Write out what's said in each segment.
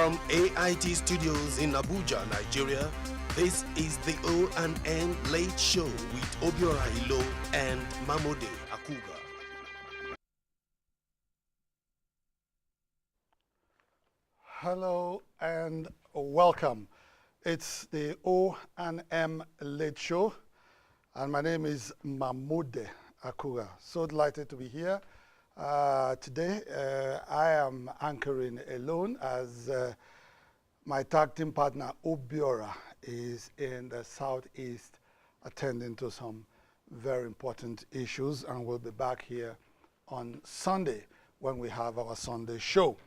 From AIT Studios in Abuja, Nigeria, this is the O&M Late Show with Obiora Ilo and Mamode Akuga. Hello and welcome. It's the O&M Late Show, and my name is Mamode Akuga. So delighted to be here. Today, I am anchoring alone as my tag team partner, Obiora, is in the Southeast attending to some very important issues, and we'll be back here on Sunday when we have our Sunday show.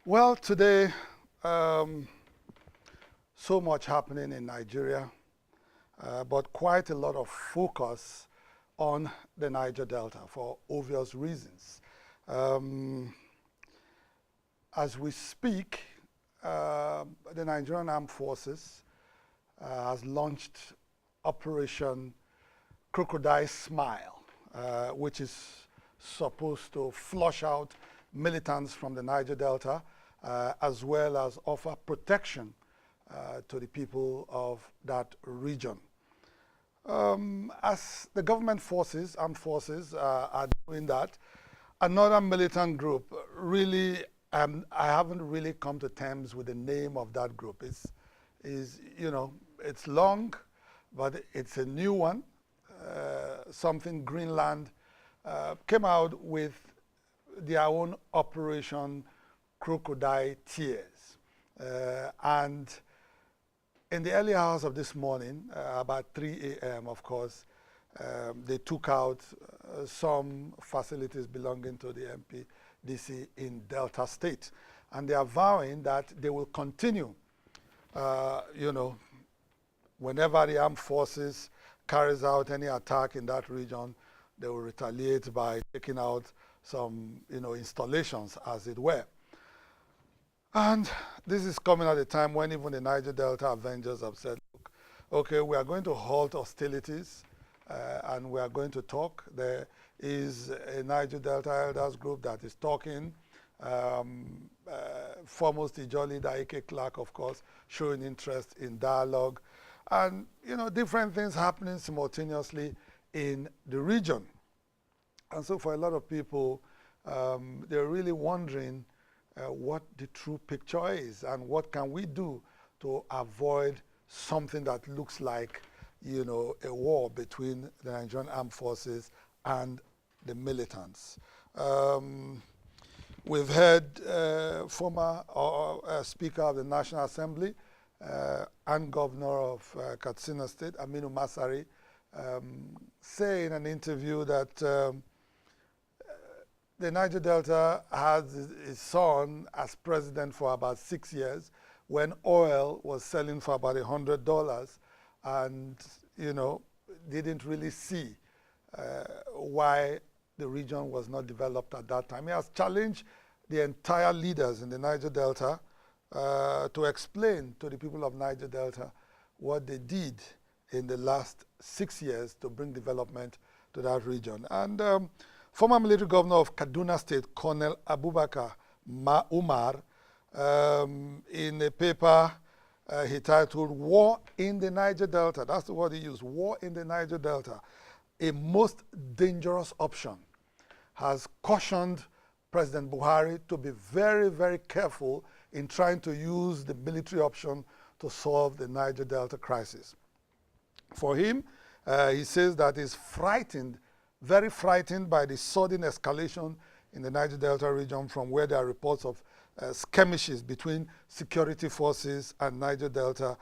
Well, today, so much happening in Nigeria, but quite a lot of focus on the Niger Delta for obvious reasons. As we speak, the Nigerian Armed Forces has launched Operation Crocodile Smile, which is supposed to flush out militants from the Niger Delta, as well as offer protection to the people of that region. As the government forces, armed forces, are doing that, another militant group, really, I haven't really come to terms with the name of that group. It's long, but it's a new one. Something Greenland came out with their own Operation Crocodile Tears. And in the early hours of this morning, about 3 a.m., of course, they took out some facilities belonging to the MPDC in Delta State. And they are vowing that they will continue, whenever the armed forces carries out any attack in that region, they will retaliate by taking out some, installations, as it were. And this is coming at a time when even the Niger Delta Avengers have said, look, okay, we are going to halt hostilities and we are going to talk. There is a Niger Delta Elders group that is talking. Foremost the Jolly Daike Clark, of course, showing interest in dialogue. And, different things happening simultaneously in the region. And so for a lot of people, they're really wondering what the true picture is and what can we do to avoid something that looks like, a war between the Nigerian Armed Forces and the militants. We've heard former Speaker of the National Assembly and Governor of Katsina State, Aminu Masari, say in an interview that the Niger Delta had his son as president for about 6 years when oil was selling for about $100 and, didn't really see why the region was not developed at that time. He has challenged the entire leaders in the Niger Delta to explain to the people of Niger Delta what they did in the last 6 years to bring development to that region. And former military governor of Kaduna State, Colonel Abubakar Umar, in a paper he titled War in the Niger Delta, that's the word he used, War in the Niger Delta, a most dangerous option, has cautioned President Buhari to be very, very careful in trying to use the military option to solve the Niger Delta crisis. For him, he says that he's frightened, very frightened by the sudden escalation in the Niger Delta region from where there are reports of skirmishes between security forces and Niger Delta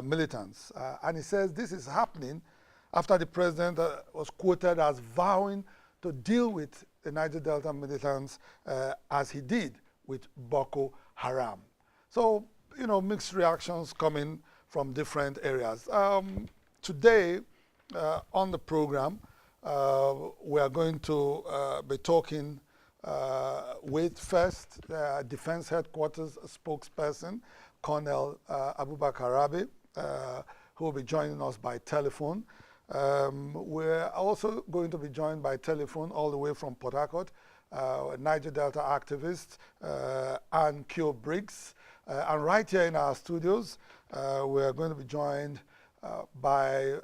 militants. And he says this is happening after the president was quoted as vowing to deal with the Niger Delta militants as he did with Boko Haram. So, mixed reactions coming from different areas. Today, on the program, we are going to be talking with first Defense Headquarters spokesperson, Colonel Abubakar Rabi, who will be joining us by telephone. We're also going to be joined by telephone all the way from Port Harcourt Niger Delta activist, and Kyo Briggs. And right here in our studios, we are going to be joined by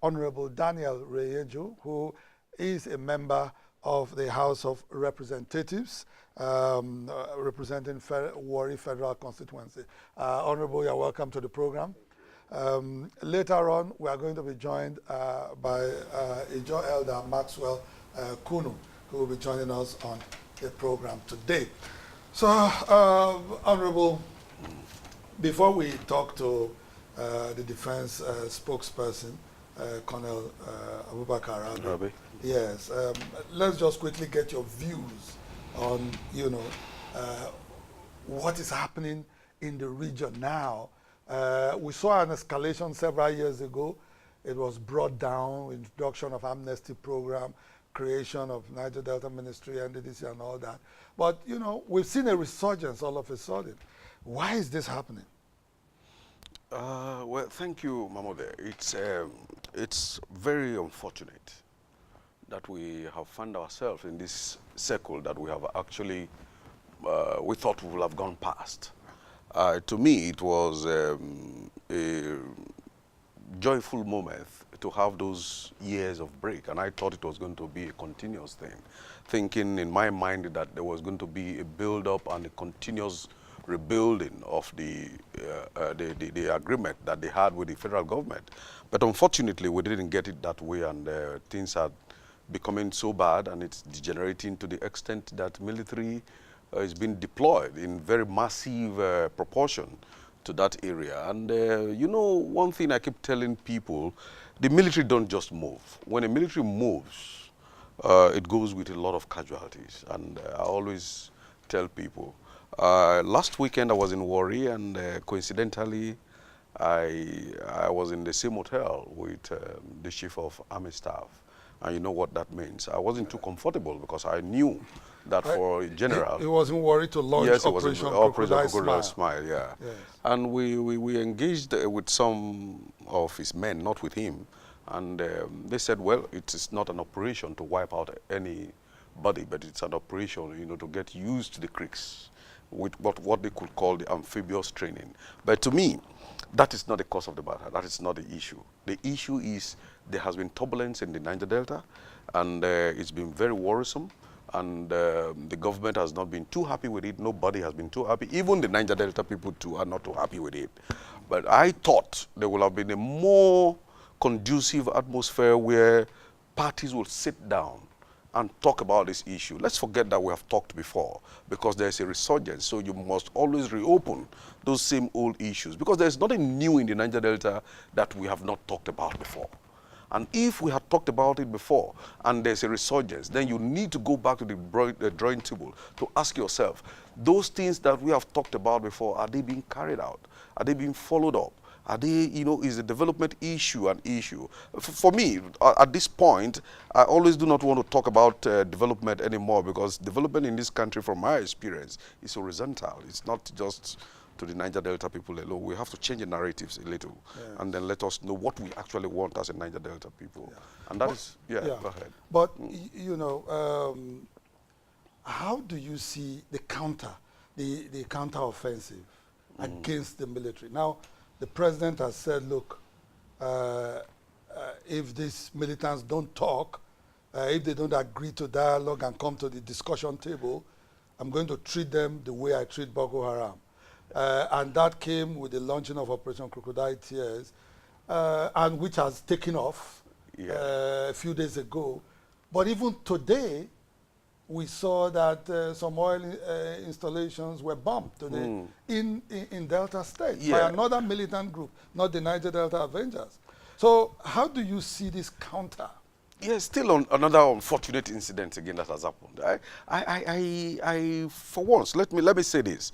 Honorable Daniel REYENIEJU, who is a member of the House of Representatives, representing Warri Federal Constituency. Honorable, you are welcome to the program. Later on, we are going to be joined by Ijo Elder Maxwell OKUNU, who will be joining us on the program today. So, Honorable, before we talk to the defense spokesperson, Colonel Abubakar Rabi, yes, let's just quickly get your views on, what is happening in the region now. We saw an escalation several years ago. It was brought down, introduction of amnesty program, creation of Niger Delta Ministry, NDDC and all that. But, we've seen a resurgence all of a sudden. Why is this happening? Well, thank you, Mamode. It's very unfortunate that we have found ourselves in this circle that we have actually, we thought we would have gone past. To me, it was a joyful moment to have those years of break, and I thought it was going to be a continuous thing, thinking in my mind that there was going to be a build-up and a continuous rebuilding of the agreement that they had with the federal government. But unfortunately, we didn't get it that way, and things are becoming so bad, and it's degenerating to the extent that military is being deployed in very massive proportion to that area. And one thing I keep telling people, the military don't just move. When a military moves, it goes with a lot of casualties. And I always tell people, last weekend I was in Warri, and coincidentally, I was in the same hotel with the Chief of Army Staff. And you know what that means. I wasn't too comfortable because I knew that for a general. He wasn't worried to launch Operation Crocodile Smile, yeah. Yes. And we engaged with some of his men, not with him. And they said, well, it is not an operation to wipe out anybody, but it's an operation, to get used to the creeks with what they could call the amphibious training. But to me, that is not the cause of the matter. That is not the issue. The issue is there has been turbulence in the Niger Delta, and it's been very worrisome. And the government has not been too happy with it. Nobody has been too happy. Even the Niger Delta people too are not too happy with it. But I thought there would have been a more conducive atmosphere where parties will sit down and talk about this issue. Let's forget that we have talked before, because there's a resurgence. So you must always reopen those same old issues, because there's nothing new in the Niger Delta that we have not talked about before. And if we had talked about it before and there's a resurgence, then you need to go back to the drawing table to ask yourself, those things that we have talked about before, are they being carried out? Are they being followed up? Are they, is the development issue an issue? For me, at this point, I always do not want to talk about development anymore, because development in this country, from my experience, is horizontal. It's not just to the Niger Delta people alone. We have to change the narratives a little, and then let us know what we actually want as a Niger Delta people. Yeah. And that is, go ahead. But, how do you see the counter-offensive against the military? Now, the president has said, look, if these militants don't talk, if they don't agree to dialogue and come to the discussion table, I'm going to treat them the way I treat Boko Haram. And that came with the launching of Operation Crocodile Tears, and which has taken off a few days ago. But even today, we saw that some oil installations were bombed today in Delta State by another militant group, not the Niger Delta Avengers. So how do you see this counter? Yes, still another unfortunate incident again that has happened. I for once, let me say this.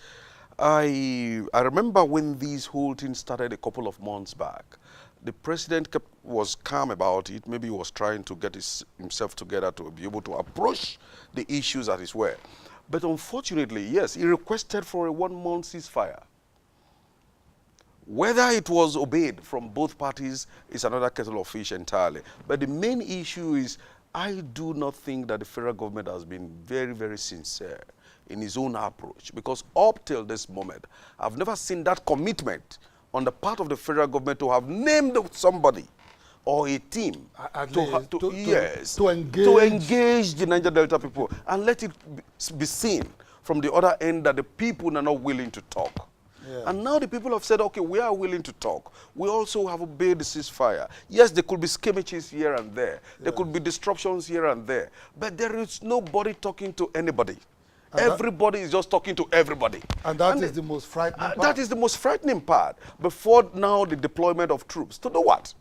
I remember when these whole thing started a couple of months back. The president was calm about it. Maybe he was trying to get himself together to be able to approach the issues as it were. But unfortunately, yes, he requested for a 1-month ceasefire. Whether it was obeyed from both parties is another kettle of fish entirely. But the main issue is, I do not think that the federal government has been very, very sincere in its own approach, because up till this moment, I've never seen that commitment on the part of the federal government to have named somebody or a team to engage the Niger Delta people and let it be seen from the other end that the people are not willing to talk. Yeah. And now the people have said, okay, we are willing to talk. We also have obeyed the ceasefire. Yes, there could be skirmishes here and there. There could be disruptions here and there. But there is nobody talking to anybody. And everybody is just talking to everybody. And that is the most frightening part. That is the most frightening part. Before now, the deployment of troops. To do what?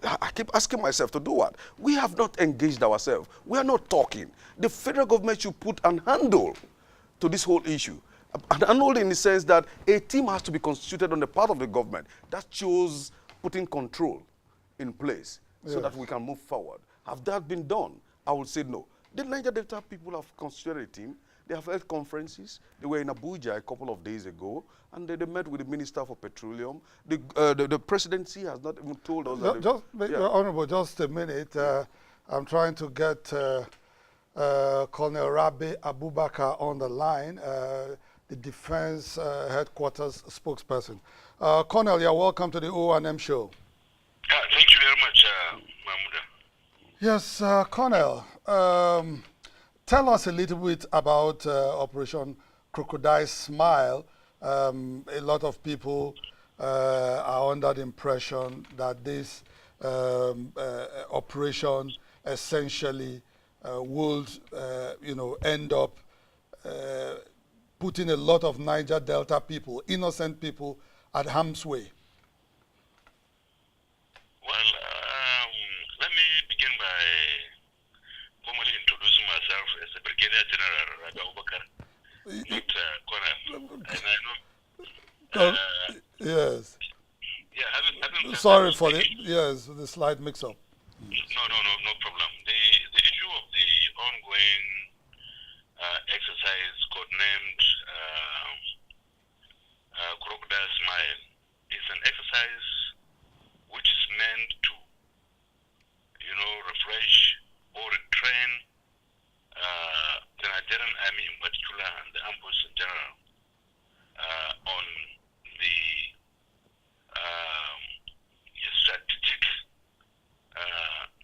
I keep asking myself, to do what? We have not engaged ourselves. We are not talking. The federal government should put an handle to this whole issue. An handle in the sense that a team has to be constituted on the part of the government that shows putting control in place so that we can move forward. Have that been done? I would say no. The Niger Delta people have constituted a team. They have held conferences. They were in Abuja a couple of days ago, and they met with the Minister for Petroleum. The presidency has not even told us. Honorable, just a minute. I'm trying to get Colonel Rabi Abubakar on the line, the Defense Headquarters spokesperson. Colonel, you're welcome to the O&M show. Thank you very much, Mahmuda. Yes, Colonel. Tell us a little bit about Operation Crocodile Smile. A lot of people are under the impression that this operation essentially would, end up putting a lot of Niger Delta people, innocent people, at harm's way. Well, let me begin by formally introducing myself as the Brigadier General Rabi Abubakar, not Colonel. And I know. Yes. Yeah, having sorry for the slight mix-up. No problem. The issue of the ongoing exercise codenamed Crocodile Smile is an exercise which is meant to, refresh or retrain the Nigerian army in particular and the armed forces in general on the strategic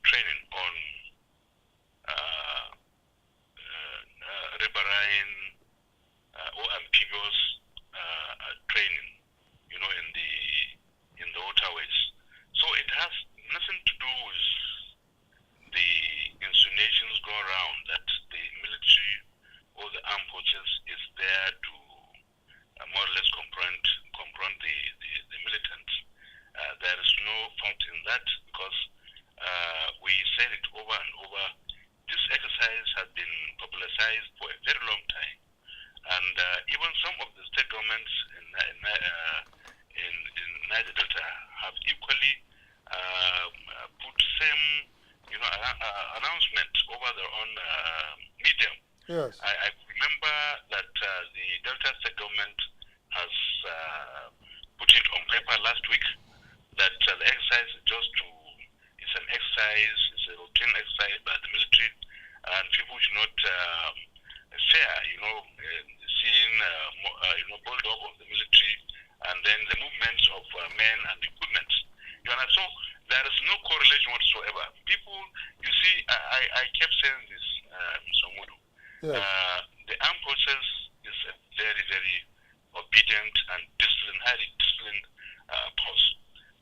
training on riverine or amphibious training, in the waterways. So it has nothing to do with the insinuations go around that the military or the armed forces is there to more or less confront the militants. There is no fault in that, because we said it over and over. This exercise has been publicized for a very long time, and even some of the state governments in Niger Delta have equally put same announcement over their own medium. Yes. I remember that the Delta state government has put it on paper last week that the exercise is it's an exercise, it's a routine exercise by the military, and people should not fear, seeing bulldog of the military and then the movements of men and equipment. So there is no correlation whatsoever. People, you see, I kept saying this, Mr. Mudu. Yes. The armed forces is a very, very obedient and highly disciplined force.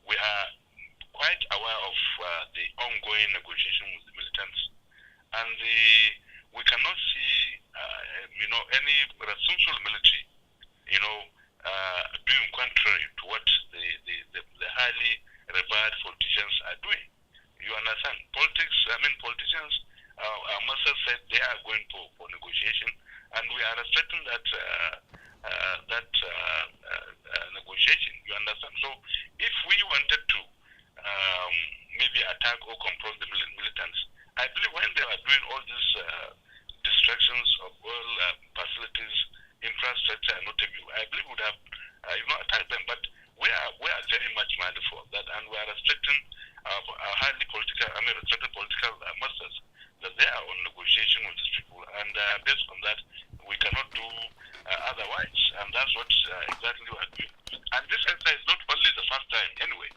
We are quite aware of the ongoing negotiation with the militants, and we cannot see, any responsible military, doing contrary to what the highly revered politicians are doing. You understand? Politicians, our master said they are going for negotiation, and we are respecting that negotiation. You understand? So if we wanted to maybe attack or confront the militants, I believe when they are doing all these distractions of all facilities, infrastructure, and notably, I believe we would have attacked them. But we are very much mindful of that, and we are respecting our highly respected political masters. time anyway.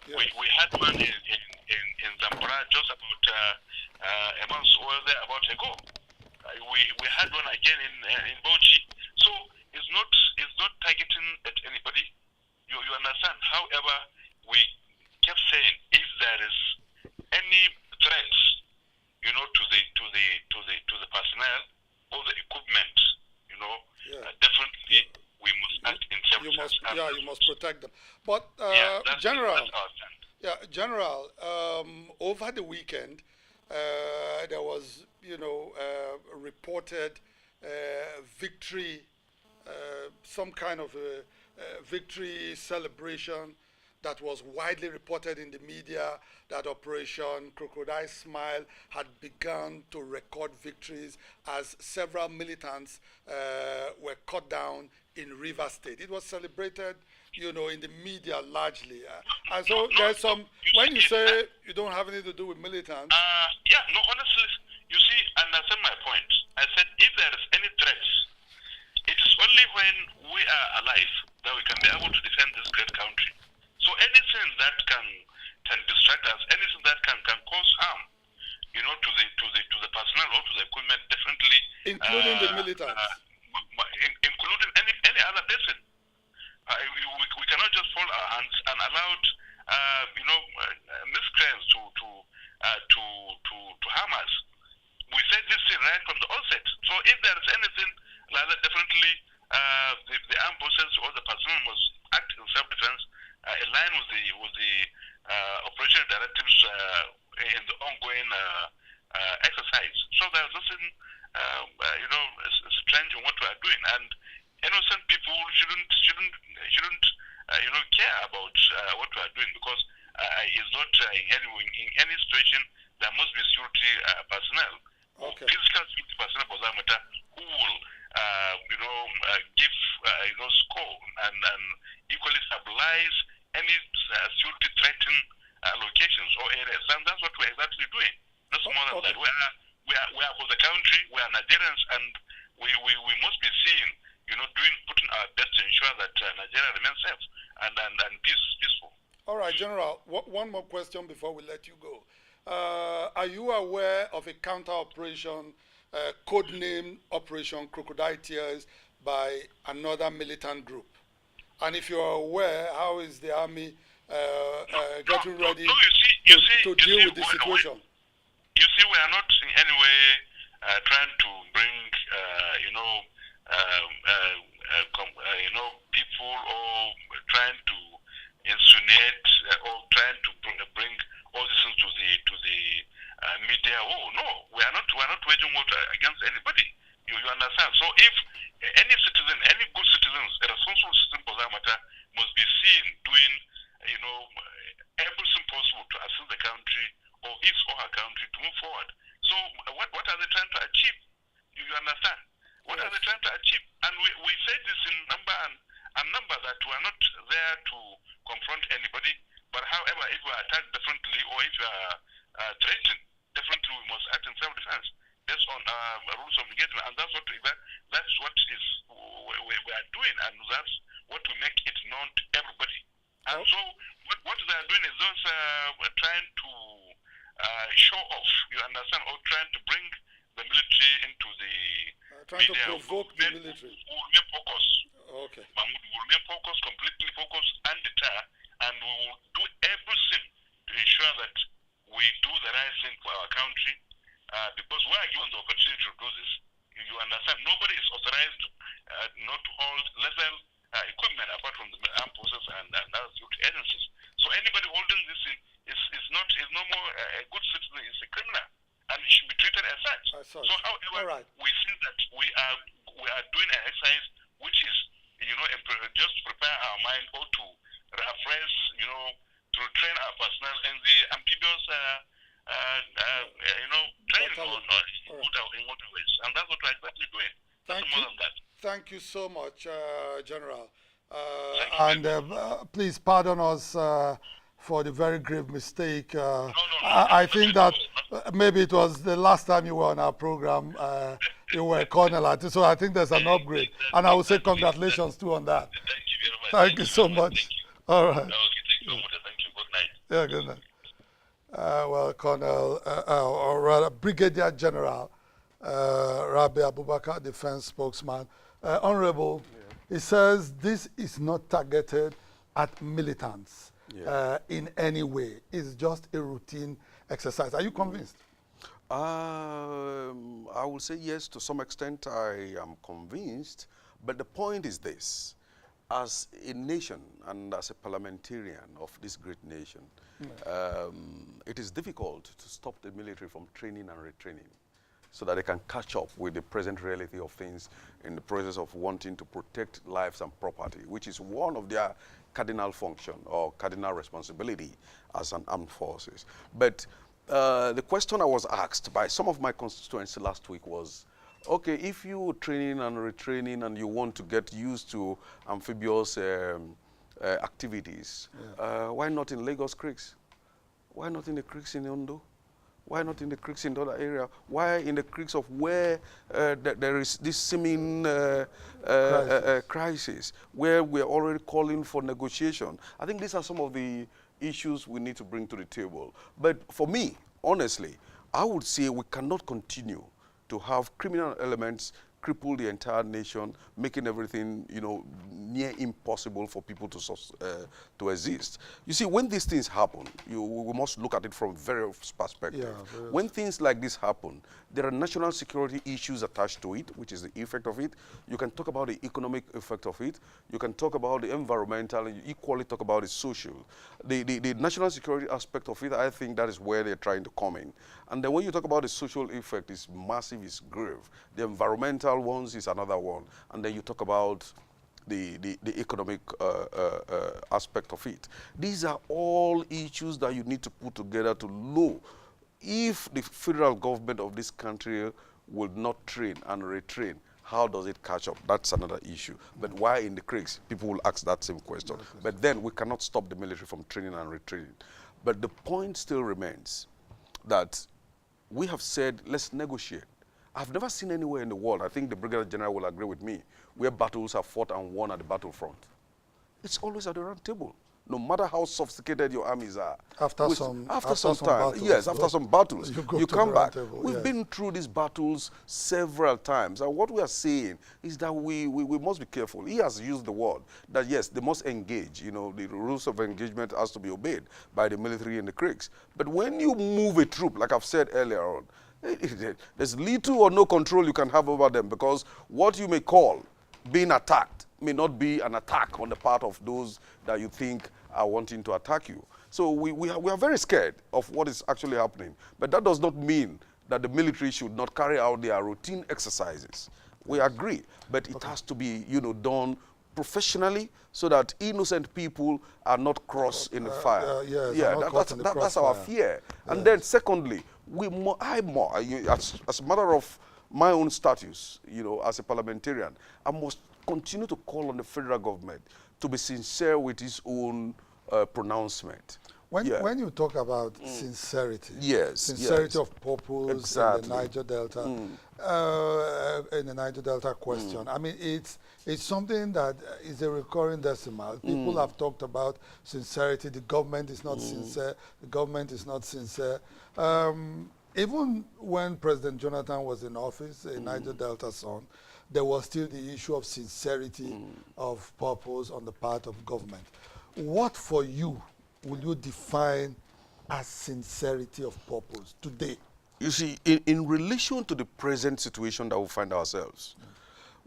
Yes. We had one in Zamfara just about a month or about ago. We had one again in Bauchi. So it's not targeting at anybody. You understand? However, we kept saying if there is any threats, to the personnel or the equipment, definitely we must act in self-defense. You must protect them. But that's General, our stand. General, over the weekend there was, reported victory, some kind of a victory celebration that was widely reported in the media, that Operation Crocodile Smile had begun to record victories as several militants were cut down in Rivers State. It was celebrated, in the media largely. And so there's some, when you say you don't have anything to do with militants. Honestly, you see, understand my point. I said if there is any threats, it is only when we are alive that we can be able to defend this great country. So anything that can distract us, anything that can cause harm, to the personnel or to the equipment, definitely, including the militants, including any other person. We cannot just fold our hands and allow miscreants to harm us. We said this thing right from the onset. So if there is anything like that, definitely the armed forces or the personnel must act in self-defense, in line with the operational directives in the ongoing exercise. So there's nothing, strange in what we are doing, and innocent people shouldn't care about what we are doing, because it's not in any situation there must be security personnel, okay, physical security personnel for that matter, who will give score and equally stabilize any security threatened locations or areas, and that's what we're exactly doing. That's more than that. We are for the country. We are Nigerians, and we must be seen, putting our best to ensure that Nigeria remains safe and peaceful. All right, General. One more question before we let you go. Are you aware of a counter operation, codenamed Operation Crocodile Tears, by another militant group? And if you are aware, how is the army getting ready to deal with this situation? You see, we are not in any way trying to bring, people, or trying to insinuate or trying to bring all this into the media. Oh no, we are not waging war against anybody. You understand? So if any citizen, any good citizens, a responsible citizen for that matter, must be seen doing, everything possible to assist the country or his or her country to move forward. So what are they trying to achieve? You understand? What are they trying to achieve? And we say this in number and number, that we are not there to confront anybody. But however, if we are attacked differently, or if we are threatened differently, we must act in self-defense based on rules of engagement. And that's what is we are doing, and that's what will make it known to everybody. And so what they are doing is just trying to show off, you understand, or trying to bring the military into the trying media. to provoke the military. Will remain focused. Okay. Mahmoud will remain focused, completely focused, and deter, and we will do everything to ensure that we do the right thing for our country, because we are given the opportunity to do this. You understand? Nobody is authorized not to hold level equipment apart from the armed forces and other security agencies. So anybody holding this is no more a good citizen; is a criminal, and it should be treated as such. So, however, we see that we are doing an exercise which is, just to prepare our mind, or to refresh, to train our personnel in the amphibious, training in waterways, and that's what we're exactly doing. More than that. Thank you so much, General. And please pardon us for the very grave mistake. I think that maybe it was the last time you were on our program, you were Colonel, so I think there's an upgrade. And I will say congratulations too on that. Thank you very much. Thank you so much. All right. Okay, Yeah, goodness. Well, Colonel, or rather Brigadier General Rabi Abubakar, defense spokesman. Honorable, he says this is not targeted at militants in any way. It's just a routine exercise. Are you convinced? I will say yes, to some extent I am convinced, but the point is this. As a nation and as a parliamentarian of this great nation, it is difficult to stop the military from training and retraining so that they can catch up with the present reality of things in the process of wanting to protect lives and property, which is one of their cardinal function or cardinal responsibility as an armed forces. But the question I was asked by some of my constituents last week was, okay, if you training and retraining and you want to get used to amphibious activities, why not in Lagos creeks? Why not in the creeks in Ondo? Why not in the creeks in the other area? Why in the creeks of where there is this seeming crisis, where we're already calling for negotiation? I think these are some of the issues we need to bring to the table. But for me, honestly, I would say we cannot continue to have criminal elements cripple the entire nation, making everything, you know, near impossible for people to exist. You see, when these things happen, we must look at it from various perspectives. Yeah, when things like this happen, there are national security issues attached to it, which is the effect of it. You can talk about the economic effect of it. You can talk about the environmental, and you equally talk about the social. The national security aspect of it, I think that is where they're trying to come in. And then when you talk about the social effect, it's massive, it's grave. The environmental ones is another one. And then you talk about the economic aspect of it. These are all issues that you need to put together to know if the federal government of this country will not train and retrain. How does it catch up? That's another issue. But why in the creeks? People will ask that same question. But then we cannot stop the military from training and retraining. But the point still remains that we have said, let's negotiate. I've never seen anywhere in the world, I think the Brigadier General will agree with me, where battles are fought and won at the battlefront. It's always at the round table, no matter how sophisticated your armies are. After some time, battles, yes, after some battles, you come back. We've been through these battles several times, and what we are saying is that we must be careful. He has used the word that, yes, they must engage. You know, the rules of engagement has to be obeyed by the military in the creeks. But when you move a troop, like I've said earlier on, there's little or no control you can have over them, because what you may call being attacked may not be an attack on the part of those that you think are wanting to attack you. So we are very scared of what is actually happening. But that does not mean that the military should not carry out their routine exercises. We agree, but it has to be, you know, done professionally so that innocent people are not crossed in the fire. That's our fear. And then secondly, as a matter of my own status, you know, as a parliamentarian, I must continue to call on the federal government to be sincere with its own pronouncement. When you talk about sincerity, sincerity of purpose in the Niger Delta, in the Niger Delta question, I mean, it's something that is a recurring decimal. People have talked about sincerity. The government is not sincere. The government is not sincere. Even when President Jonathan was in office, a Niger Delta son, there was still the issue of sincerity of purpose on the part of government. What for you will you define as sincerity of purpose today? You see, in relation to the present situation that we find ourselves,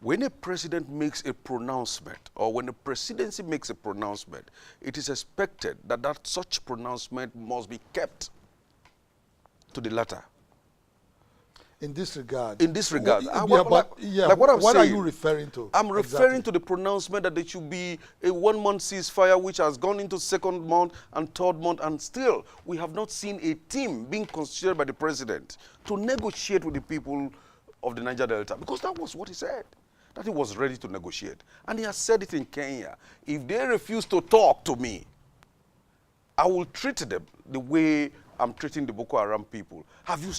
when a president makes a pronouncement, or when the presidency makes a pronouncement, it is expected that such pronouncement must be kept to the letter. In this regard? In this regard. Like what I'm saying. What are you referring to? I'm referring to the pronouncement that there should be a 1-month ceasefire, which has gone into 2nd month and 3rd month, and still we have not seen a team being constituted by the president to negotiate with the people of the Niger Delta, because that was what he said, that he was ready to negotiate. And he has said it in Kenya. If they refuse to talk to me, I will treat them the way I'm treating the Boko Haram people. Have you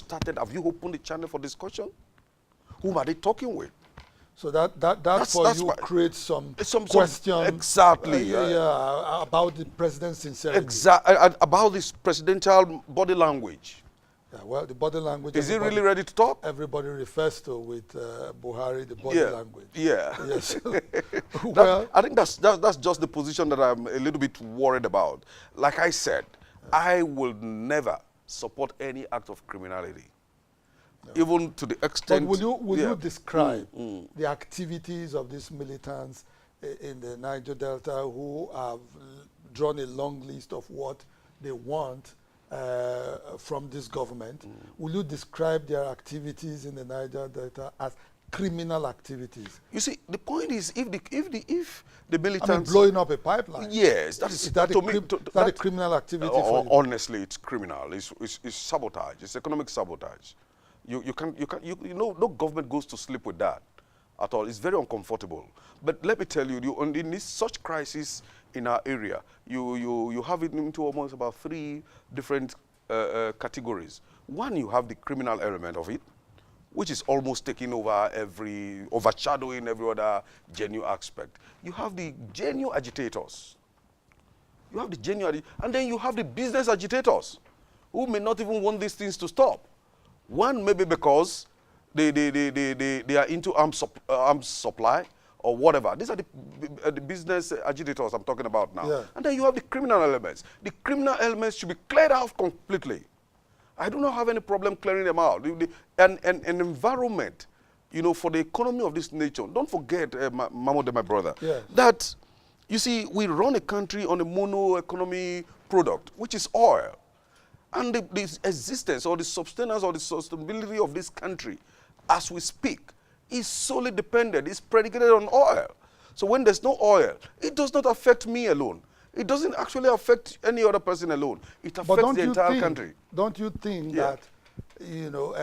opened the channel for discussion? Whom are they talking with? So that's for you why- creates some some question exactly about the president's sincerity. about this presidential body language. Yeah, well, the body language. Is he really ready to talk? Everybody refers to with Buhari the body language. Yeah. Yes. Well, I think that's just the position that I'm a little bit worried about. Like I said, I will never support any act of criminality, even to the extent. But will you describe the activities of these militants in the Niger Delta who have drawn a long list of what they want from this government? Will you describe their activities in the Niger Delta as criminal activities? You see, the point is, if the militants, I mean, blowing up a pipeline. yes, that is that a criminal activity for you? Honestly, it's criminal. It's sabotage. It's economic sabotage. You know, no government goes to sleep with that at all. It's very uncomfortable. But let me tell you, in this such crisis in our area, you have it into almost about 3 different categories. One, you have the criminal element of it, which is almost taking over overshadowing every other genuine aspect. You have the genuine agitators. You have the genuine, and then you have the business agitators, who may not even want these things to stop. One, maybe because they are into arms supply or whatever. These are the business agitators I'm talking about now. Yeah. And then you have the criminal elements. The criminal elements should be cleared out completely. I do not have any problem clearing them out. An environment, you know, for the economy of this nation. Don't forget, Mahmoud, my brother, that, you see, we run a country on a mono economy product, which is oil. And the existence or the subsistence or the sustainability of this country, as we speak, is solely dependent, is predicated on oil. So when there's no oil, it does not affect me alone. It doesn't actually affect any other person alone. It affects the entire country. Don't you think that, you know,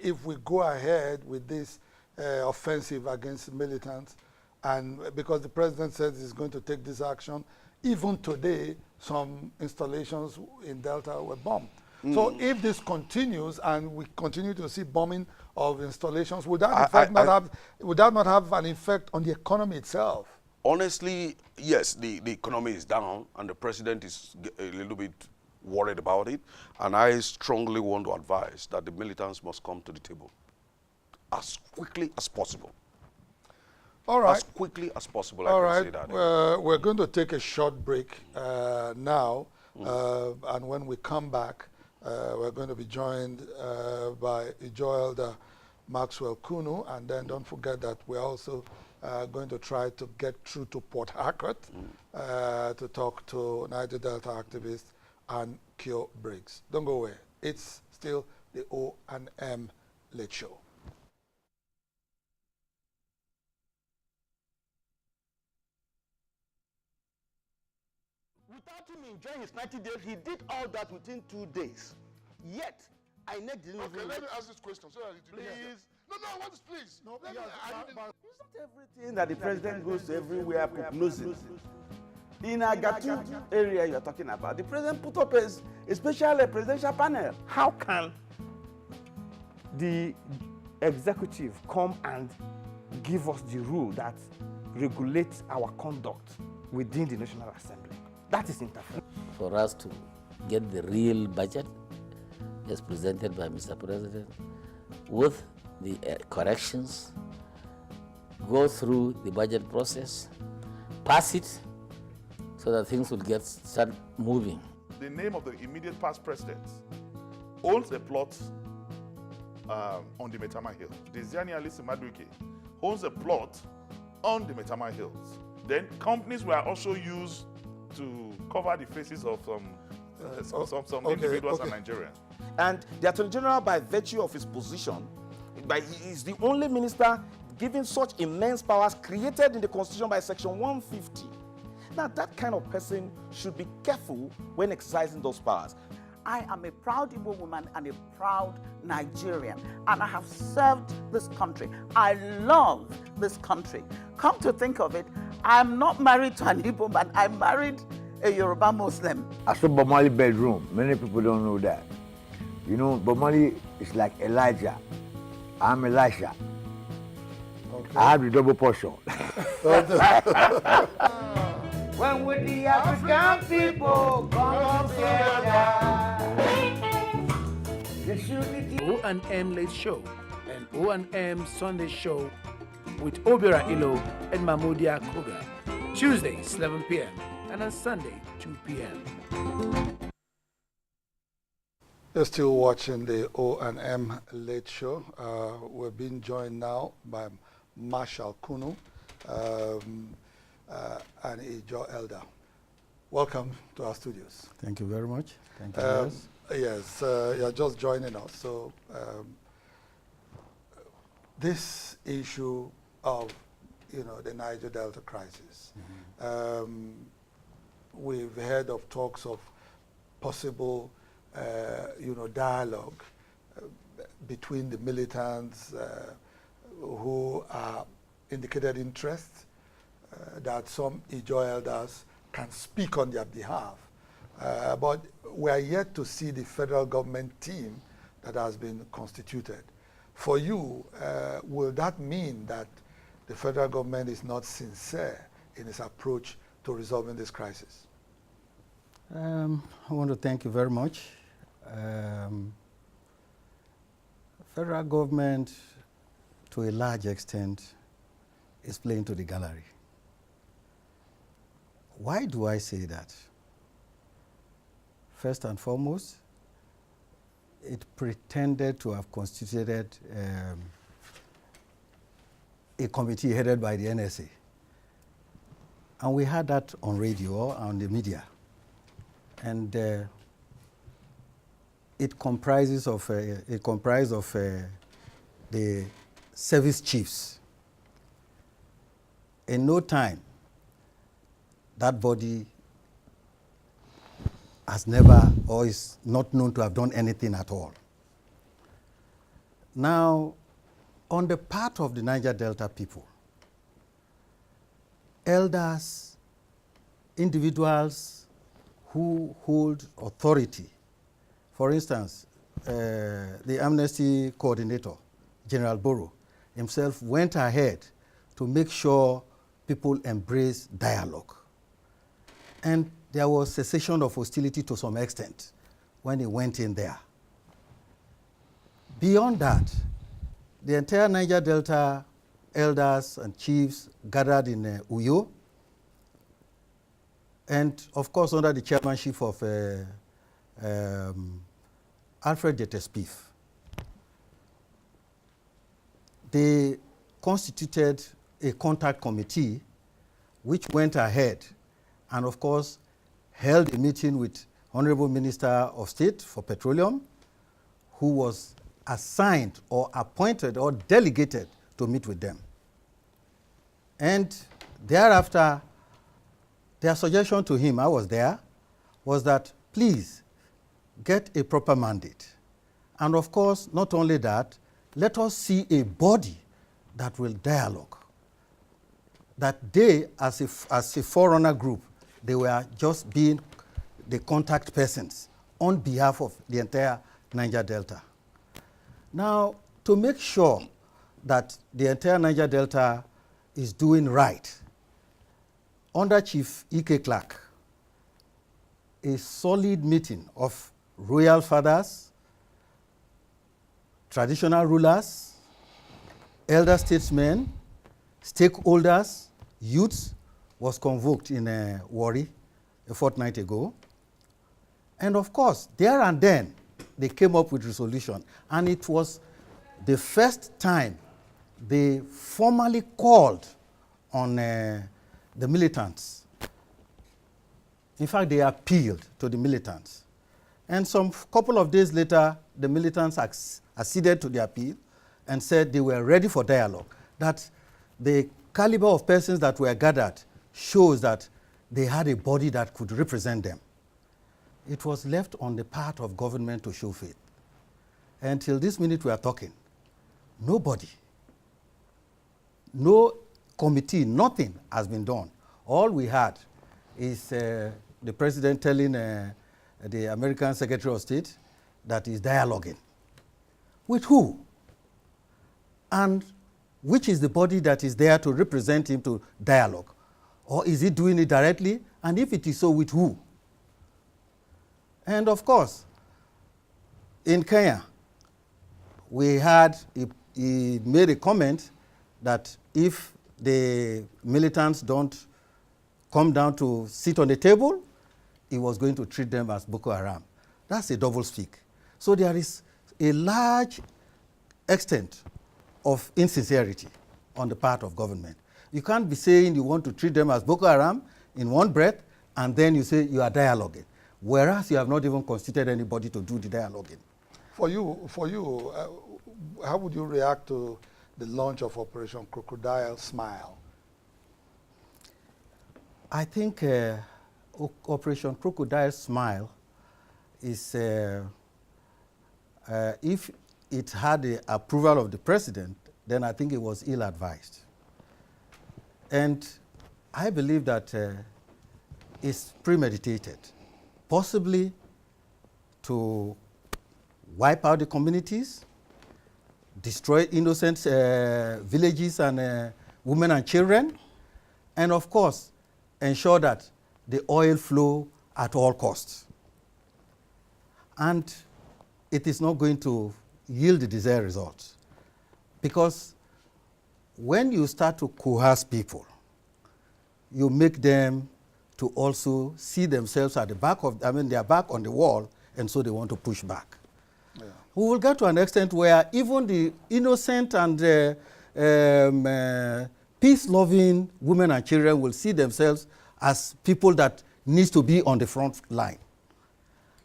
if we go ahead with this offensive against militants, and because the president says he's going to take this action, even today, some installations in Delta were bombed. So if this continues and we continue to see bombing of installations, would that not have an effect on the economy itself? Honestly, yes, the economy is down and the president is a little bit worried about it. And I strongly want to advise that the militants must come to the table as quickly as possible. All right. As quickly as possible, All I right. can say that. We're going to take a short break now. And when we come back, we're going to be joined by Joel Maxwell Kunu. And then don't forget that we're also going to try to get through to Port Harcourt to talk to Niger Delta activists and Kyo Briggs. Don't go away. It's still the O&M Late Show. Without him enjoying his 90 days, he did all that within 2 days. Yet, INEC didn't even... let me ask this question so that you Please. No, I want this, please. No, It's not everything that the president goes to everywhere prognosing. In Agatu area you're talking about, the president put up a special presidential panel. How can the executive come and give us the rule that regulates our conduct within the National Assembly? That is interference. For us to get the real budget as presented by Mr. President with the corrections, go through the budget process, pass it so that things will start moving. The name of the immediate past president owns a plot on the Metama Hill. Desiani Alice Maduike owns a plot on the Metama Hills. Then companies were also used to cover the faces of some individuals and Nigerians. And the Attorney General, by virtue of his position, he is the only minister given such immense powers created in the Constitution by Section 150. Now, that kind of person should be careful when exercising those powers. I am a proud Igbo woman and a proud Nigerian, and I have served this country. I love this country. Come to think of it, I'm not married to an Igbo man. I married a Yoruba Muslim. I saw Bob Marley bedroom. Many people don't know that. You know, Bob Marley is like Elijah. I'm Elisha. I have the double portion. When would the African people come together? O&M Late Show and O&M Sunday Show with Obiora Ilo and Mamodia Koga. Tuesdays, 11 p.m. and on Sunday, 2 p.m. You're still watching the O&M Late Show. We're being joined now by Marshal OKUNU and a Joe Elder. Welcome to our studios. Thank you very much. Thank you. Yes, you're just joining us. So this issue of, the Niger Delta crisis, we've heard of talks of possible, dialogue between the militants who are indicated interest that some Ijaw elders can speak on their behalf. But we are yet to see the federal government team that has been constituted. For you, will that mean that the federal government is not sincere in its approach to resolving this crisis? I want to thank you very much. Federal government, to a large extent, is playing to the gallery. Why do I say that? First and foremost, it pretended to have constituted a committee headed by the NSA. And we had that on radio, on the media. And it comprises of the service chiefs. In no time, that body has never or is not known to have done anything at all. Now, on the part of the Niger Delta people, elders, individuals who hold authority, for instance, the Amnesty Coordinator, General Boro, himself went ahead to make sure people embrace dialogue. And there was cessation of hostility to some extent when he went in there. Beyond that, the entire Niger Delta elders and chiefs gathered in Uyo, and of course under the chairmanship of Alfred Jetespif. They constituted a contact committee which went ahead and of course held a meeting with Honorable Minister of State for Petroleum, who was assigned or appointed or delegated to meet with them. And thereafter, their suggestion to him, I was there, was that please get a proper mandate. And of course, not only that, let us see a body that will dialogue. That they, as a forerunner group, they were just being the contact persons on behalf of the entire Niger Delta. Now, to make sure that the entire Niger Delta is doing right, under Chief E.K. Clark, a solid meeting of royal fathers, traditional rulers, elder statesmen, stakeholders, youths, was convoked in Warri a fortnight ago. And of course, there and then, they came up with resolution. And it was the first time they formally called on the militants. In fact, they appealed to the militants. And some couple of days later, the militants acceded to the appeal and said they were ready for dialogue, that the caliber of persons that were gathered shows that they had a body that could represent them. It was left on the part of government to show faith. Until this minute we are talking, nobody, no committee, nothing has been done. All we had is the president telling the American Secretary of State that he's dialoguing. With who? And which is the body that is there to represent him to dialogue? Or is he doing it directly? And if it is so, with who? And of course, in Kenya, we had, he made a comment that if the militants don't come down to sit on the table, he was going to treat them as Boko Haram. That's a double speak. So there is a large extent of insincerity on the part of government. You can't be saying you want to treat them as Boko Haram in one breath, and then you say you are dialoguing, whereas you have not even constituted anybody to do the dialoguing. For you, how would you react to the launch of Operation Crocodile Smile? I think Operation Crocodile Smile is, if it had the approval of the president, then I think it was ill-advised. And I believe that it's premeditated, possibly to wipe out the communities, destroy innocent villages and women and children, and of course, ensure that the oil flow at all costs. And it is not going to yield the desired results. Because when you start to coerce people, you make them to also see themselves at the back of, they are back on the wall, and so they want to push back. Yeah. We will get to an extent where even the innocent and peace-loving women and children will see themselves as people that need to be on the front line.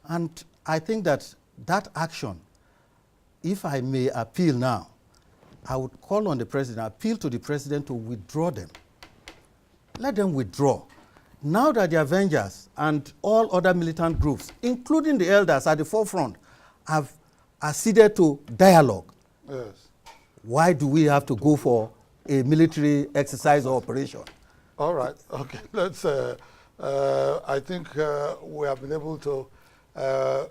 And I think that that action, if I may appeal now, I would call on the president, appeal to the president to withdraw them. Let them withdraw. Now that the Avengers and all other militant groups, including the elders at the forefront, have acceded to dialogue, yes, why do we have to go for a military exercise or operation? All right, okay, let's, I think we have been able to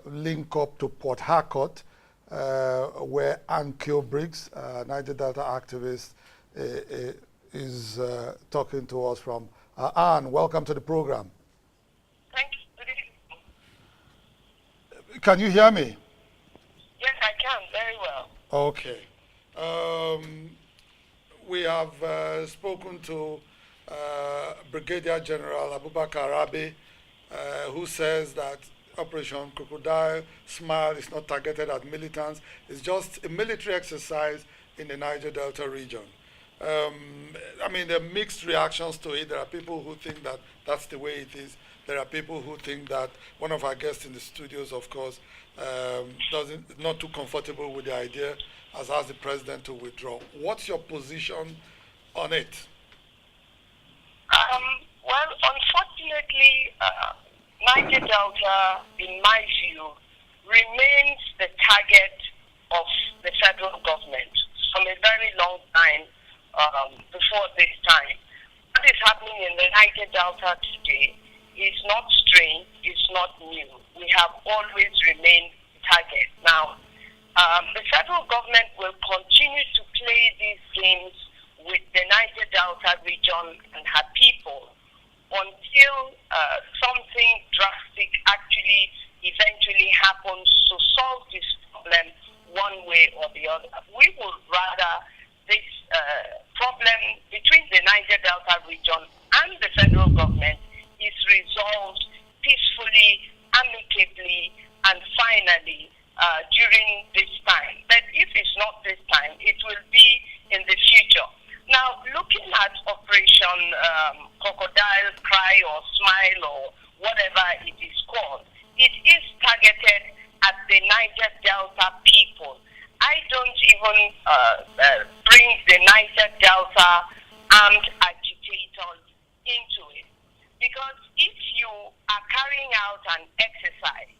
link up to Port Harcourt, where Ann Kilbriggs, Niger Delta activist, is talking to us from. Ann, welcome to the program. Thank you. Can you hear me? Yes, I can, very well. Okay. We have spoken to Brigadier General Abubakar Arabi, who says that Operation Crocodile Smile is not targeted at militants. It's just a military exercise in the Niger Delta region. There are mixed reactions to it. There are people who think that that's the way it is. There are people who think that one of our guests in the studios, of course, not too comfortable with the idea, has asked the president to withdraw. What's your position on it? Well, unfortunately, Niger Delta, in my view, remains the target of the federal government from a very long time before this time. What is happening in the Niger Delta today is not strange, it's not new. We have always remained target. Now, the federal government will continue to play these games with the Niger Delta region and her people until something drastic actually eventually happens to solve this problem one way or the other. We would rather this problem between the Niger Delta region and the federal government is resolved peacefully, amicably, and finally during this time. But if it's not this time, it will be in the future. Now, looking at Operation Crocodile Cry or Smile or whatever it is called, it is targeted at the Niger Delta people. I don't even bring the Niger Delta armed agitators into it. Because if you are carrying out an exercise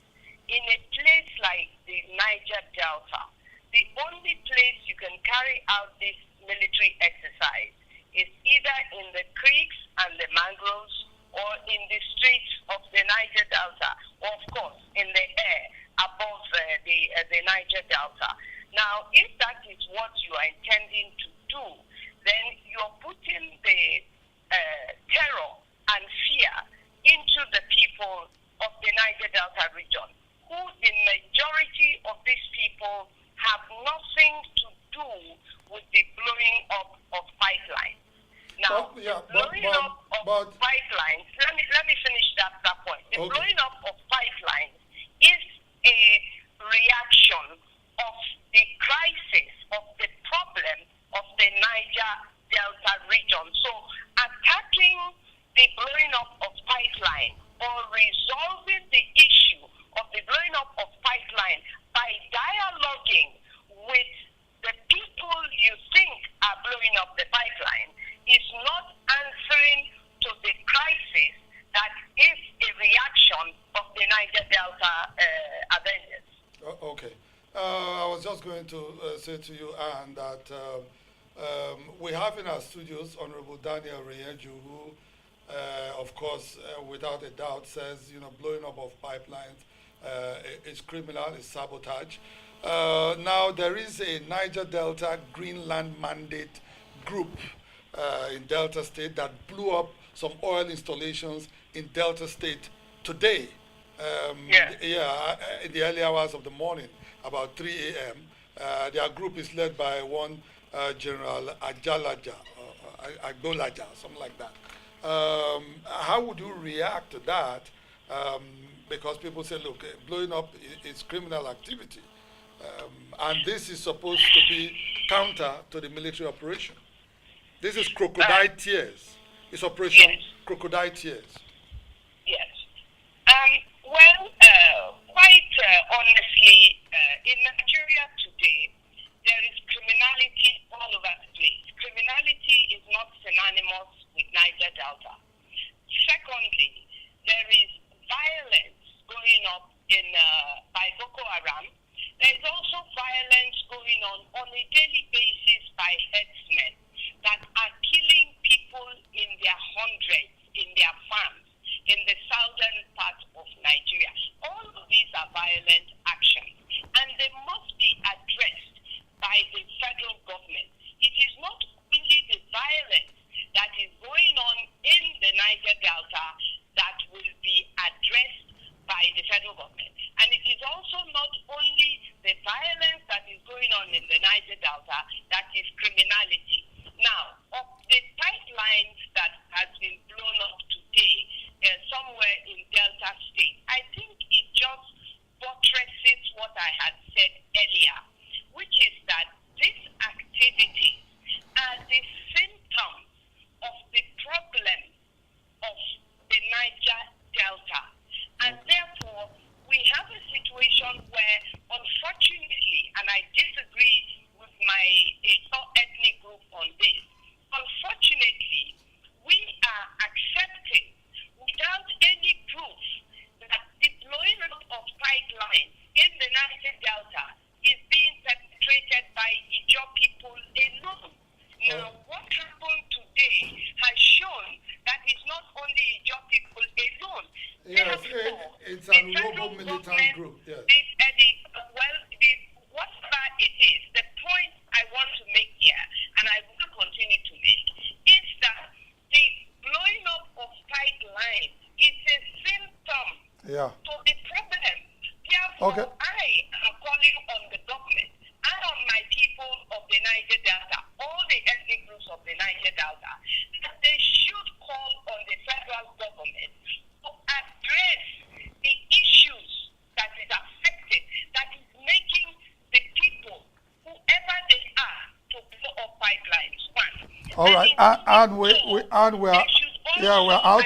in a place like the Niger Delta, the only place you can carry out this military exercise is either in the creeks and the mangroves or in the streets of the Niger Delta, or of course in the air above the Niger Delta. Now, if that is what you are intending to do, then you're putting the terror and fear into the people of the Niger Delta region, who the majority of these people have nothing to do with the blowing up of pipelines. Now, blowing up of pipelines, let me finish that point. The blowing up of pipelines is a reaction of the crisis, of the problem of the Niger Delta region. So attacking the blowing up of pipeline or resolving the issue of the blowing up of pipeline by dialoguing with the people you think are blowing up the pipeline is not answering to the crisis that is a reaction of the Niger Delta Avengers. Okay. I was just going to say to you, Anne, that we have in our studios Honorable Daniel REYENIEJU, who, of course, without a doubt, says, blowing up of pipelines is criminal, is sabotage. Now, there is a Niger Delta Greenland Mandate group in Delta State that blew up some oil installations in Delta State today. In the early hours of the morning, about 3 a.m. Their group is led by one General Agolaja, something like that. How would you react to that? Because people say, look, blowing up is criminal activity. And this is supposed to be counter to the military operation. This is crocodile tears. It's Operation Crocodile Tears. Yes. Quite honestly, in Nigeria today, there is criminality all over the place. Criminality is not synonymous with Niger Delta. Secondly, there is violence going up by Boko Haram. There is also violence going on a daily basis by herdsmen that are killing people in their hundreds, in their farms, in the southern part of Nigeria. All of these are violent actions, and they must be addressed by the federal government. It is not only the violence that is going on in the Niger Delta that will be addressed by the federal government. And it is also not only the violence that is going on in the Niger Delta that is criminality. Now, of the pipelines that has been blown up today somewhere in Delta State, I think it just buttresses what I had said earlier, which is that these activities are the symptoms of the problem of the Niger Delta. And therefore, we have a situation where, unfortunately, and I disagree with my ethnic group on this, unfortunately, we are accepting without any proof that the blowing up of pipelines in the Niger Delta is being perpetrated by Ijaw people alone. Now, what happened today has shown that it's not only Ijaw people alone. Yes, it's a global militant group. Yes. Whatever it is, the point I want to make here, and I will continue to make, is that the blowing up of pipelines is a symptom to the problem. Therefore, I am calling on the government and on my people of the Niger Delta, all the ethnic groups of the Niger Delta, that they should call on the federal government to address the issues that is affected, that is making the people, whoever they are, to blow up pipelines. One. All right, and we're out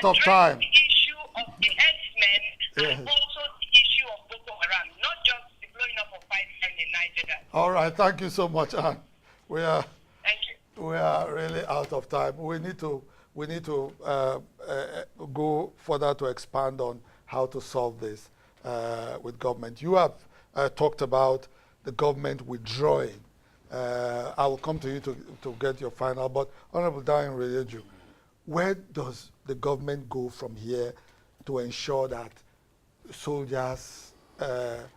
of time. The issue of the herdsmen and also the issue of Boko Haram, not just the blowing up of pipelines in Nigeria. All right, thank you so much, Anne. Thank you. We are really out of time. We need to go further to expand on how to solve this with government. You have talked about the government withdrawing. I will come to you to get your final, but Honorable Daniel REYENIEJU, where does the government go from here to ensure that soldiers are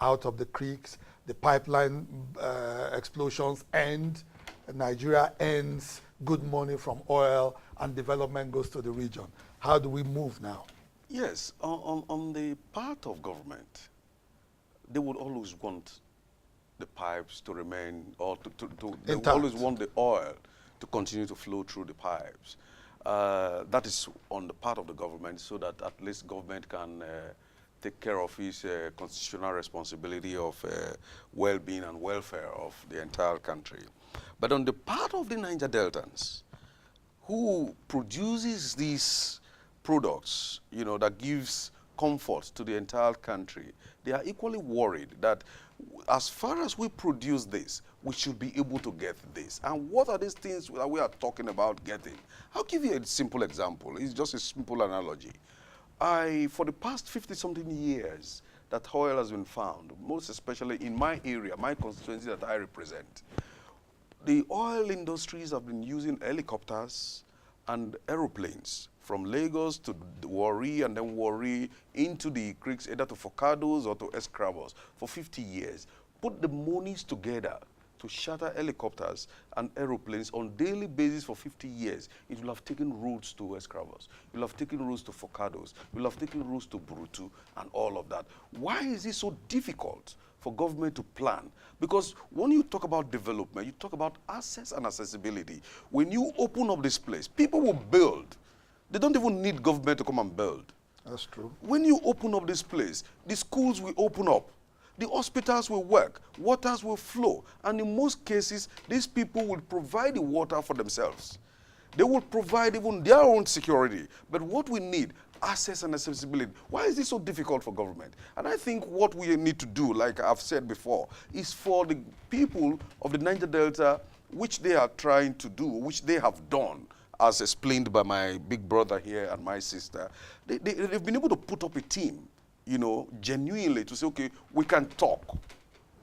out of the creeks, the pipeline explosions end, Nigeria earns good money from oil and development goes to the region. How do we move now? Yes, on the part of government, they would always want the pipes to remain, or they would always want the oil to continue to flow through the pipes. That is on the part of the government, so that at least government can take care of its constitutional responsibility of well-being and welfare of the entire country. But on the part of the Niger Deltans, who produces these products, you know, that gives comfort to the entire country, they are equally worried that as far as we produce this, we should be able to get this. And what are these things that we are talking about getting? I'll give you a simple example. It's just a simple analogy. For the past 50-something years that oil has been found, most especially in my area, my constituency that I represent, the oil industries have been using helicopters and aeroplanes from Lagos to Warri and then Warri into the creeks, either to Focados or to Escravos for 50 years. Put the monies together to charter helicopters and aeroplanes on daily basis for 50 years. It will have taken routes to Escravos. It will have taken routes to Focados. It will have taken routes to Burutu and all of that. Why is it so difficult for government to plan? Because when you talk about development, you talk about access and accessibility. When you open up this place, people will build. They don't even need government to come and build. That's true. When you open up this place, the schools will open up. The hospitals will work, waters will flow, and in most cases, these people will provide the water for themselves. They will provide even their own security. But what we need, access and accessibility. Why is this so difficult for government? And I think what we need to do, like I've said before, is for the people of the Niger Delta, which they are trying to do, which they have done, as explained by my big brother here and my sister, they've been able to put up a team, you know, genuinely to say, okay, we can talk.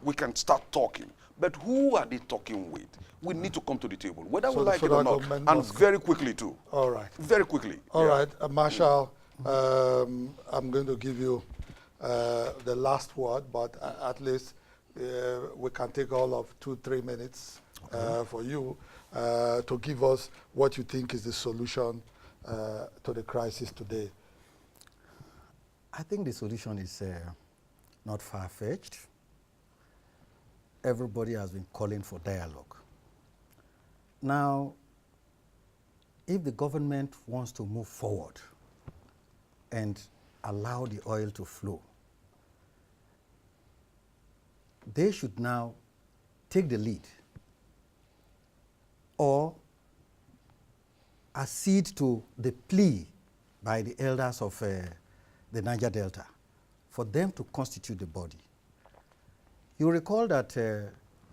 We can start talking. But who are they talking with? We need to come to the table, whether we like it or not, and very quickly too. All right. Very quickly. All right, Marshal, I'm going to give you the last word, but at least we can take all of 2-3 minutes for you to give us what you think is the solution to the crisis today. I think the solution is not far-fetched. Everybody has been calling for dialogue. Now, if the government wants to move forward and allow the oil to flow, they should now take the lead or accede to the plea by the elders of the Niger Delta for them to constitute the body. You recall that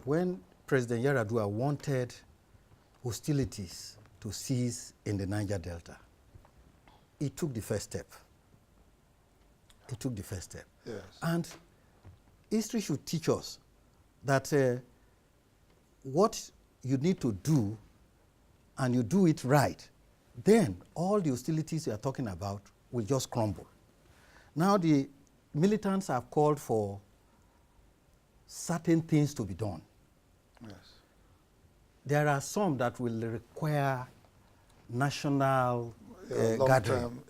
when President Yar'Adua wanted hostilities to cease in the Niger Delta, he took the first step. He took the first step. Yes. And history should teach us that what you need to do, and you do it right, then all the hostilities you are talking about will just crumble. Now the militants have called for certain things to be done. Yes. There are some that will require national gathering.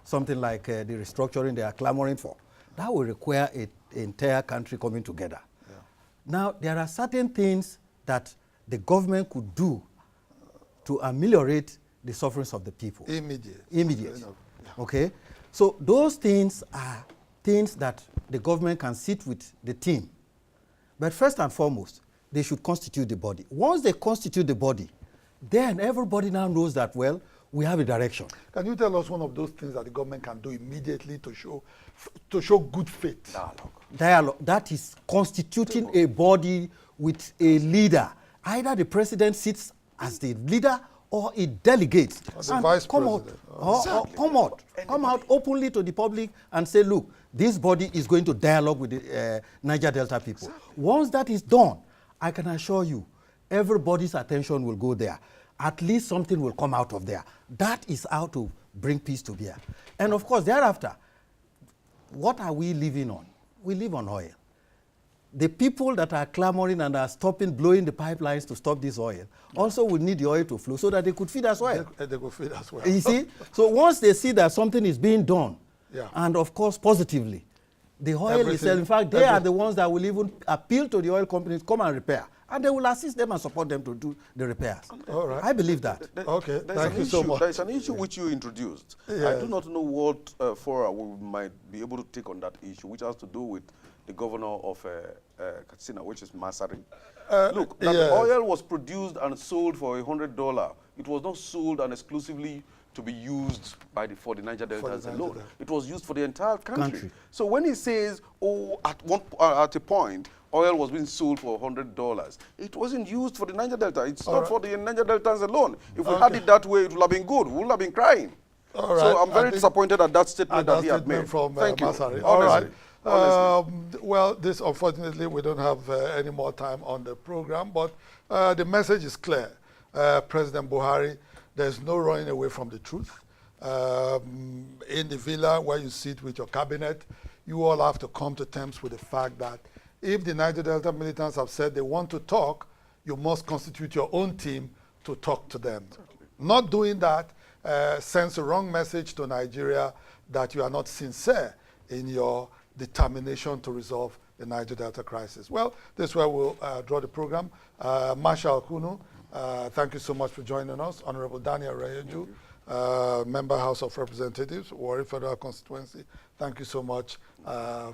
Something like the restructuring they are clamoring for. That will require an entire country coming together. Yeah. Now, there are certain things that the government could do to ameliorate the sufferings of the people. Immediate. Yeah. Okay? So those things are things that the government can sit with the team. But first and foremost, they should constitute the body. Once they constitute the body, then everybody now knows that, well, we have a direction. Can you tell us one of those things that the government can do immediately to show good faith? Dialogue. That is constituting a body with a leader. Either the president sits as the leader or it delegates. Or the vice president. Come out openly to the public and say, look, this body is going to dialogue with the Niger Delta people. Exactly. Once that is done, I can assure you, everybody's attention will go there. At least something will come out of there. That is how to bring peace to bear. And of course, thereafter, what are we living on? We live on oil. the people that are clamoring and are blowing the pipelines to stop this oil also will need the oil to flow so that they could feed us oil. They could feed us well. You see? So once they see that something is being done, Yeah. and of course positively, the oil itself, in fact, they are the ones that will even appeal to the oil companies, come and repair. And they will assist them and support them to do the repairs. All right. I believe that. Okay, thank you so much. There's an issue which you introduced. Yes. I do not know what fora we might be able to take on that issue, which has to do with the governor of Katsina, which is Masari. Look, that oil was produced and sold for $100. It was not sold and exclusively to be used for the Niger Deltas alone. It was used for the entire country. So when he says, oh, at a point, oil was being sold for $100, it wasn't used for the Niger Delta. It's not for the Niger Deltas alone. If we had it that way, it would have been good. We would have been crying. All right. So I'm very disappointed at that statement that he had made. From Thank you. Masari. Honestly. All right. Well, this, unfortunately, we don't have any more time on the program, but the message is clear. President Buhari, there's no running away from the truth. In the villa where you sit with your cabinet, you all have to come to terms with the fact that if the Niger Delta militants have said they want to talk, you must constitute your own team to talk to them. Not doing that sends a wrong message to Nigeria that you are not sincere in your determination to resolve the Niger Delta crisis. Well, this is where we'll draw the program. Marshal OKUNU, thank you so much for joining us. Honorable Daniel REYENIEJU, Member House of Representatives, Warri Federal Constituency, thank you so much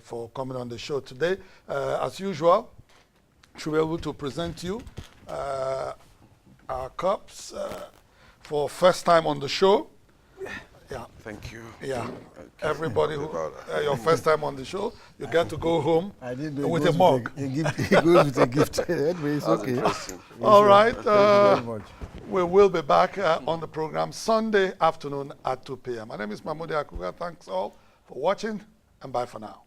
for coming on the show today. As usual, should be able to present you our cups for first time on the show. Yeah. Thank you. Yeah. Everybody who your first time on the show, you get to go home with a mug. It goes with a gift. Anyway, it's okay. All right. Thank you very much. We will be back on the program Sunday afternoon at 2 p.m. My name is Mahmoud Akuga. Thanks all for watching, and bye for now.